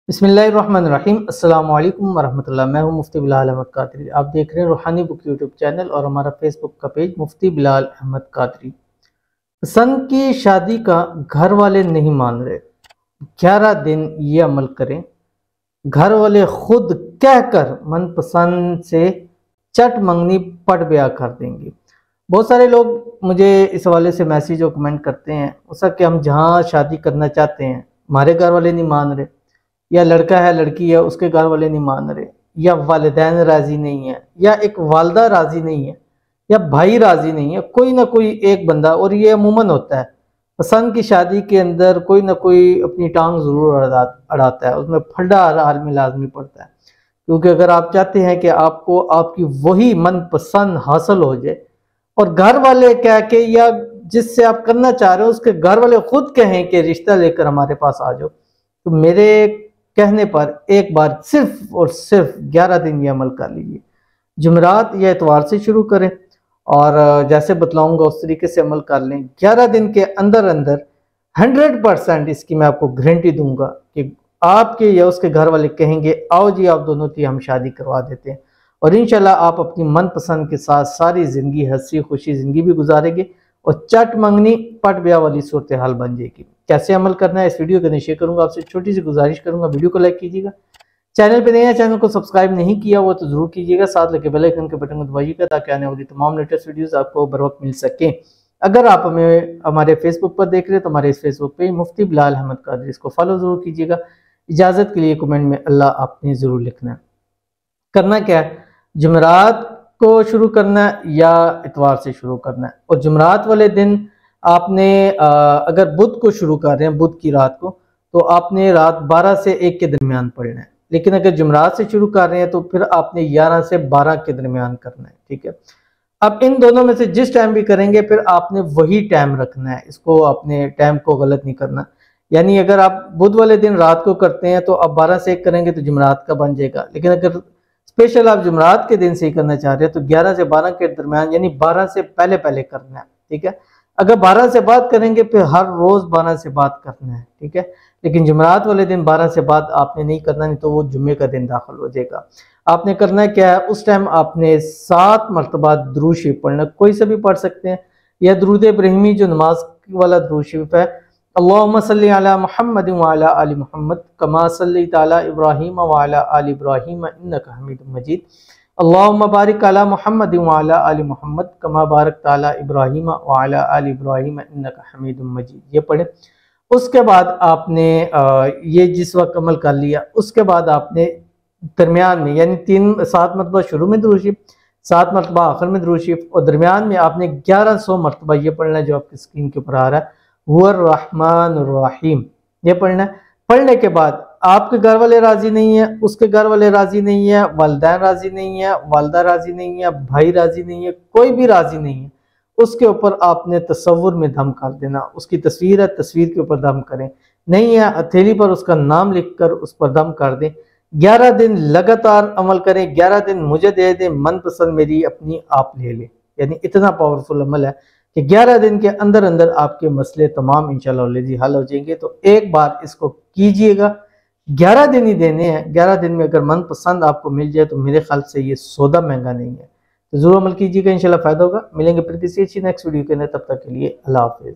बिस्मिल्लाहिर्रहमानिर्रहीम। अस्सलाम वालेकुम वरहमतुल्लाह। मैं हूं मुफ्ती बिलाल अहमद कादरी। आप देख रहे हैं रूहानी बुक यूट्यूब चैनल और हमारा फेसबुक का पेज मुफ्ती बिलाल अहमद कादरी। पसंद की शादी का घर वाले नहीं मान रहे, 11 दिन ये अमल करें। घर वाले खुद कहकर मनपसंद से चट मंगनी पट ब्याह कर देंगे। बहुत सारे लोग मुझे इस हवाले से मैसेज और कमेंट करते हैं उसका कि हम जहाँ शादी करना चाहते हैं हमारे घर वाले नहीं मान रहे, या लड़का है लड़की है उसके घर वाले नहीं मान रहे, या वालिदैन राज़ी नहीं है, या एक वालदा राज़ी नहीं है, या भाई राज़ी नहीं है। कोई ना कोई एक बंदा, और ये अमूमन होता है पसंद की शादी के अंदर, कोई ना कोई अपनी टांग ज़रूर अड़ाता है, उसमें फड्डा हाल में लाजमी पड़ता है। क्योंकि अगर आप चाहते हैं कि आपको आपकी वही मनपसंद हासिल हो जाए और घर वाले कह के या जिससे आप करना चाह रहे हो उसके घर वाले खुद कहें कि रिश्ता लेकर हमारे पास आ जाओ, तो मेरे कहने पर एक बार सिर्फ और सिर्फ 11 दिन ये अमल कर लीजिए। जुमेरात या इतवार से शुरू करें और जैसे बतलाऊंगा उस तरीके से अमल कर लें। 11 दिन के अंदर अंदर 100% इसकी मैं आपको गारंटी दूंगा कि आपके या उसके घर वाले कहेंगे आओ जी आप दोनों की हम शादी करवा देते हैं, और इंशाल्लाह आप अपनी मनपसंद के साथ सारी ज़िंदगी हंसी खुशी ज़िंदगी भी गुजारेंगे और चट मंगनी पट ब्याह वाली सूरत हाल बन जाएगी। कैसे अमल करना है इस वीडियो के शेयर करूंगा। आपसे छोटी सी गुजारिश करूंगा, वीडियो को लाइक कीजिएगा, चैनल पे नए हैं चैनल को सब्सक्राइब नहीं किया वो तो जरूर कीजिएगा, साथ लगे बेल आइकन के बटन को दबाइएगा ताकि आने वाली तमाम लेटेस्ट वीडियोस आपको बर वक्त मिल सकें। अगर आप हमें हमारे फेसबुक पर देख रहे हैं तो हमारे इस फेसबुक पे मुफ्ती बिलाल अहमद कादरी, इसको फॉलो जरूर कीजिएगा। इजाज़त के लिए कमेंट में अल्लाह आपने ज़रूर लिखना है। करना क्या है, जुमेरात को शुरू करना है या इतवार से शुरू करना है। और जुमेरात वाले दिन आपने अगर बुध को शुरू कर रहे हैं, बुध की रात को, तो आपने रात 12 से 1 के दरमियान पढ़ना है। लेकिन अगर जुमेरात से शुरू कर रहे हैं तो फिर आपने 11 से 12 के दरमियान करना है। ठीक है, अब इन दोनों में से जिस टाइम भी करेंगे फिर आपने वही टाइम रखना है, इसको आपने टाइम को गलत नहीं करना। यानी अगर आप बुध वाले दिन रात को करते हैं तो आप 12 से 1 करेंगे तो जुमेरात का बन जाएगा। लेकिन अगर स्पेशल आप जुमेरात के दिन से ही करना चाह रहे हैं तो 11 से 12 के दरमियान, यानी 12 से पहले पहले करना है। ठीक है, अगर 12 से बाद करेंगे फिर हर रोज 12 से बाद करना है। ठीक है, लेकिन जुमेरात वाले दिन 12 से बाद आपने नहीं करना, नहीं तो वो जुम्मे का दिन दाखिल हो जाएगा। आपने करना क्या है, उस टाइम आपने 7 मरतबा दुरूद शरीफ पढ़ना, कोई से भी पढ़ सकते हैं, या दुरूद इब्राहिमी जो नमाज वाला दुरूद शरीफ है, अल्लाहुम्मा सल्ली अला मुहम्मद व अला आलि मुहम्मद कमा सल्लैता अला इब्राहीम व अला आलि इब्राहीम इन्नका हमीदुम मजीद, अल्लाहुम्मा बारिक अला मुहम्मद व अला आलि मुहम्मद कमा बारकता अला इब्राहीम व अला आलि इब्राहीम इन्नका हमीदुम मजीद, ये पढ़े। उसके बाद आपने ये जिस वक्त अमल कर लिया उसके बाद आपने दरमियान में यानी 7 मरतबा शुरू में दुरूद शरीफ, 7 मरतबा आखिर में दुरूद शरीफ, और दरमियान में आपने 1100 मरतबा ये पढ़ना है जो आपकी स्क्रीन के ऊपर आ रहा है, हुवर रहमानुर रहीम, ये पढ़ना है। पढ़ने के बाद आपके घर वाले राजी नहीं है, उसके घर वाले राजी नहीं है, वालिदैन राजी नहीं है, वालदा राजी नहीं है, भाई राजी नहीं है, कोई भी राजी नहीं है, उसके ऊपर आपने तसव्वुर में दम कर देना। उसकी तस्वीर है, तस्वीर के ऊपर दम करें, नहीं है हथेली पर उसका नाम लिखकर उस पर दम कर दें। 11 दिन लगातार अमल करें, 11 दिन मुझे दे दें, मनपसंद मेरी अपनी आप ले लें। यानी इतना पावरफुल अमल है कि 11 दिन के अंदर अंदर आपके मसले तमाम इंशाल्लाह हल हो जाएंगे। तो एक बार इसको कीजिएगा, 11 दिन ही देने हैं। 11 दिन में अगर मनपसंद आपको मिल जाए तो मेरे ख्याल से ये सौदा महंगा नहीं है, तो जरूर अमल कीजिएगा, इंशाल्लाह फायदा होगा। मिलेंगे फिर किसी अच्छी नेक्स्ट वीडियो के अंदर, तब तक के लिए अल्लाह हाफिज।